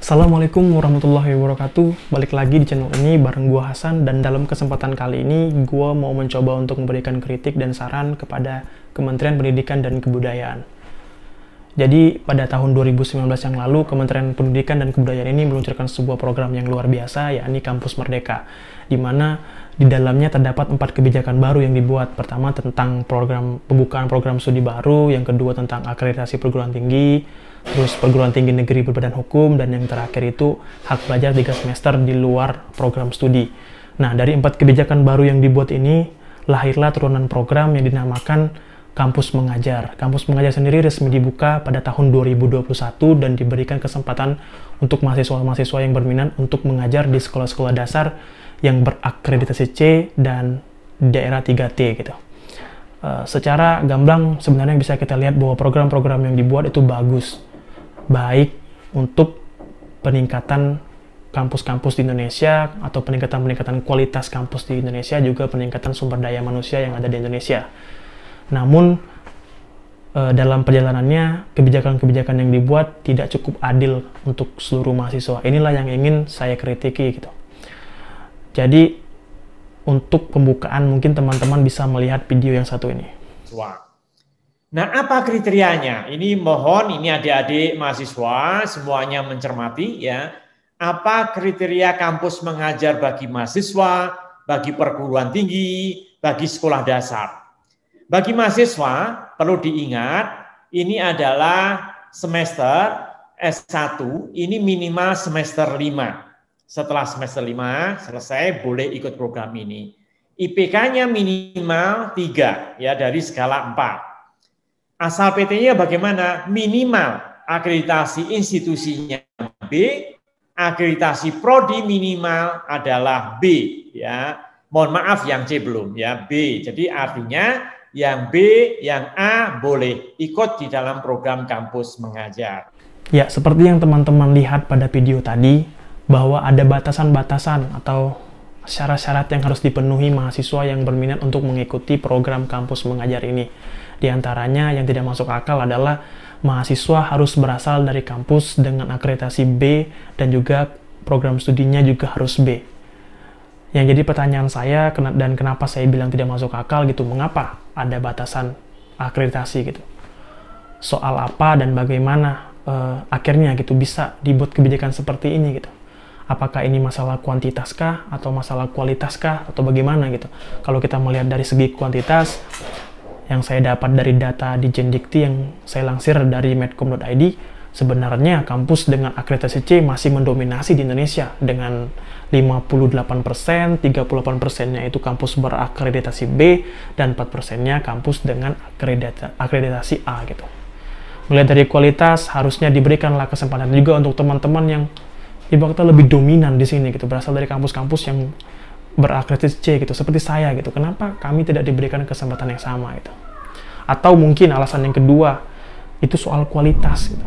Assalamualaikum warahmatullahi wabarakatuh. Balik lagi di channel ini bareng gua Hasan, dan dalam kesempatan kali ini gua mau mencoba untuk memberikan kritik dan saran kepada Kementerian Pendidikan dan Kebudayaan. Jadi pada tahun 2019 yang lalu, Kementerian Pendidikan dan Kebudayaan ini meluncurkan sebuah program yang luar biasa, yakni Kampus Merdeka, di mana di dalamnya terdapat 4 kebijakan baru yang dibuat. Pertama tentang pembukaan program studi baru, yang kedua tentang akreditasi perguruan tinggi, terus perguruan tinggi negeri berbadan hukum, dan yang terakhir itu hak belajar 3 semester di luar program studi. Nah, dari 4 kebijakan baru yang dibuat ini, lahirlah turunan program yang dinamakan Kampus Mengajar. Kampus Mengajar sendiri resmi dibuka pada tahun 2021 dan diberikan kesempatan untuk mahasiswa-mahasiswa yang berminat untuk mengajar di sekolah-sekolah dasar yang berakreditasi C dan daerah 3T gitu. Secara gamblang sebenarnya bisa kita lihat bahwa program-program yang dibuat itu bagus, baik untuk peningkatan kampus-kampus di Indonesia atau peningkatan kualitas kampus di Indonesia, juga peningkatan sumber daya manusia yang ada di Indonesia. Namun dalam perjalanannya kebijakan-kebijakan yang dibuat tidak cukup adil untuk seluruh mahasiswa. Inilah yang ingin saya kritiki gitu. Jadi untuk pembukaan mungkin teman-teman bisa melihat video yang satu ini. Nah, apa kriterianya? Ini mohon ini adik-adik mahasiswa semuanya mencermati ya. Apa kriteria kampus mengajar bagi mahasiswa, bagi perguruan tinggi, bagi sekolah dasar? Bagi mahasiswa perlu diingat ini adalah semester S1, ini minimal semester 5. Setelah semester 5 selesai boleh ikut program ini. IPK-nya minimal 3 ya dari skala 4. Asal PT-nya bagaimana? Minimal akreditasi institusinya B, akreditasi prodi minimal adalah B ya. Mohon maaf yang C belum ya, B. Jadi artinya yang B, yang A boleh ikut di dalam program Kampus Mengajar. Ya, seperti yang teman-teman lihat pada video tadi, bahwa ada batasan-batasan atau syarat-syarat yang harus dipenuhi mahasiswa yang berminat untuk mengikuti program Kampus Mengajar ini. Di antaranya yang tidak masuk akal adalah mahasiswa harus berasal dari kampus dengan akreditasi B dan juga program studinya juga harus B. Yang jadi pertanyaan saya, dan kenapa saya bilang tidak masuk akal gitu, mengapa ada batasan akreditasi gitu? Soal apa dan bagaimana akhirnya gitu bisa dibuat kebijakan seperti ini gitu? Apakah ini masalah kuantitas kah atau masalah kualitas kah atau bagaimana gitu? Kalau kita melihat dari segi kuantitas, yang saya dapat dari data di Jendikti yang saya lansir dari medcom.id, sebenarnya kampus dengan akreditasi C masih mendominasi di Indonesia dengan 58%, 38%-nya itu kampus berakreditasi B, dan 4%-nya kampus dengan akreditasi A gitu. Melihat dari kualitas, harusnya diberikanlah kesempatan juga untuk teman-teman yang ibaratnya lebih dominan di sini gitu, berasal dari kampus-kampus yang berakreditasi C gitu, seperti saya gitu. Kenapa kami tidak diberikan kesempatan yang sama gitu? Atau mungkin alasan yang kedua itu soal kualitas gitu.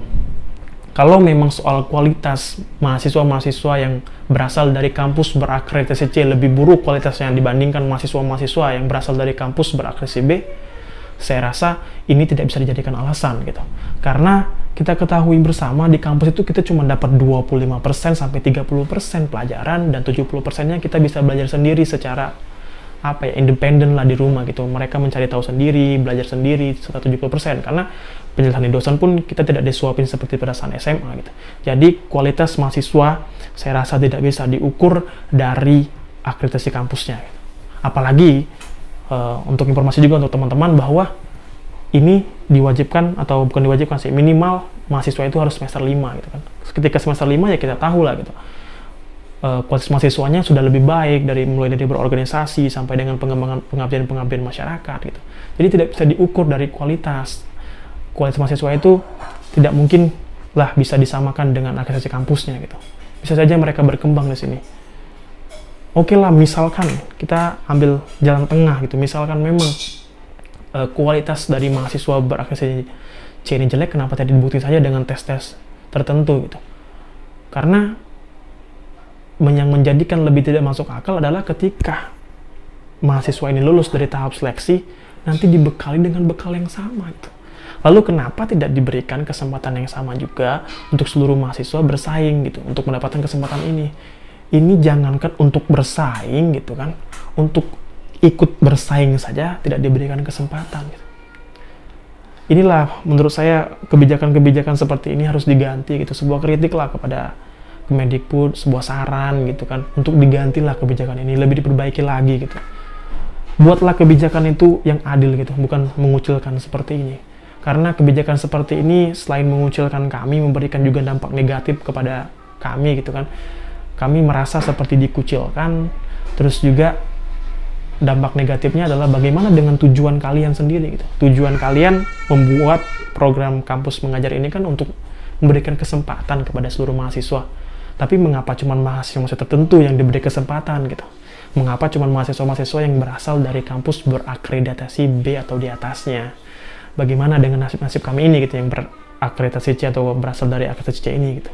Kalau memang soal kualitas mahasiswa-mahasiswa yang berasal dari kampus berakreditasi C lebih buruk kualitasnya dibandingkan mahasiswa-mahasiswa yang berasal dari kampus berakreditasi B, saya rasa ini tidak bisa dijadikan alasan gitu. Karena kita ketahui bersama di kampus itu kita cuma dapat 25% sampai 30% pelajaran, dan 70%-nya kita bisa belajar sendiri secara independen lah di rumah gitu. Mereka mencari tahu sendiri, belajar sendiri sekitar 70%, karena penjelasan dari dosen pun kita tidak disuapin seperti pada saat SMA gitu. Jadi kualitas mahasiswa saya rasa tidak bisa diukur dari akreditasi kampusnya gitu. Apalagi untuk informasi juga untuk teman-teman bahwa ini diwajibkan, atau bukan diwajibkan sih, minimal mahasiswa itu harus semester 5 gitu kan. Ketika semester 5 ya kita tahu lah gitu. Kualitas mahasiswanya sudah lebih baik mulai dari berorganisasi sampai dengan pengembangan pengabdian masyarakat gitu. Jadi tidak bisa diukur dari kualitas. Kualitas mahasiswa itu tidak mungkin lah bisa disamakan dengan akreditasi kampusnya gitu. Bisa saja mereka berkembang di sini. Oke lah, misalkan kita ambil jalan tengah gitu. Misalkan memang kualitas dari mahasiswa berakreditasi C ini jelek, kenapa tidak dibuktikan saja dengan tes-tes tertentu gitu? Karena yang menjadikan lebih tidak masuk akal adalah ketika mahasiswa ini lulus dari tahap seleksi, nanti dibekali dengan bekal yang sama gitu. Lalu kenapa tidak diberikan kesempatan yang sama juga untuk seluruh mahasiswa bersaing gitu, untuk mendapatkan kesempatan ini? Ini jangankan untuk bersaing gitu kan, untuk ikut bersaing saja tidak diberikan kesempatan gitu. Inilah menurut saya kebijakan-kebijakan seperti ini harus diganti gitu. Sebuah kritik lah kepada Kemendikbud, sebuah saran gitu kan, untuk digantilah kebijakan ini, lebih diperbaiki lagi gitu. Buatlah kebijakan itu yang adil gitu, bukan mengucilkan seperti ini. Karena kebijakan seperti ini selain mengucilkan kami, memberikan juga dampak negatif kepada kami gitu kan. Kami merasa seperti dikucilkan, terus juga dampak negatifnya adalah bagaimana dengan tujuan kalian sendiri gitu. Tujuan kalian membuat program kampus mengajar ini kan untuk memberikan kesempatan kepada seluruh mahasiswa. Tapi mengapa cuma mahasiswa tertentu yang diberi kesempatan gitu? Mengapa cuma mahasiswa-mahasiswa yang berasal dari kampus berakreditasi B atau di atasnya? Bagaimana dengan nasib-nasib kami ini gitu yang berakreditasi C atau berasal dari akreditasi C ini gitu.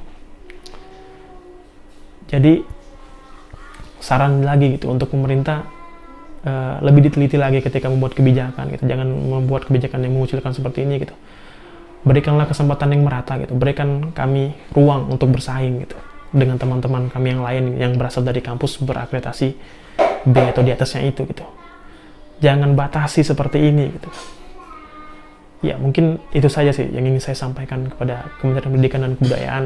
Jadi saran lagi gitu untuk pemerintah lebih diteliti lagi ketika membuat kebijakan gitu. Jangan membuat kebijakan yang mengucilkan seperti ini gitu. Berikanlah kesempatan yang merata gitu. Berikan kami ruang untuk bersaing gitu dengan teman-teman kami yang lain yang berasal dari kampus berakreditasi B atau di atasnya itu gitu. Jangan batasi seperti ini gitu. Ya, mungkin itu saja sih yang ingin saya sampaikan kepada Kementerian Pendidikan dan Kebudayaan.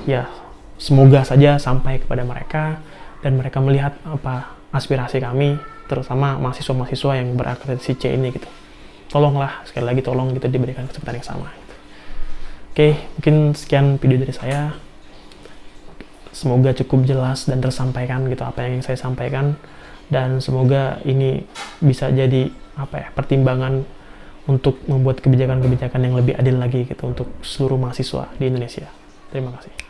Ya, semoga saja sampai kepada mereka dan mereka melihat apa aspirasi kami, terutama mahasiswa-mahasiswa yang berakreditasi C ini gitu. Tolonglah, sekali lagi tolong gitu diberikan kesempatan yang sama gitu. Oke, mungkin sekian video dari saya. Semoga cukup jelas dan tersampaikan gitu apa yang ingin saya sampaikan, dan semoga ini bisa jadi pertimbangan untuk membuat kebijakan-kebijakan yang lebih adil lagi gitu untuk seluruh mahasiswa di Indonesia. Terima kasih.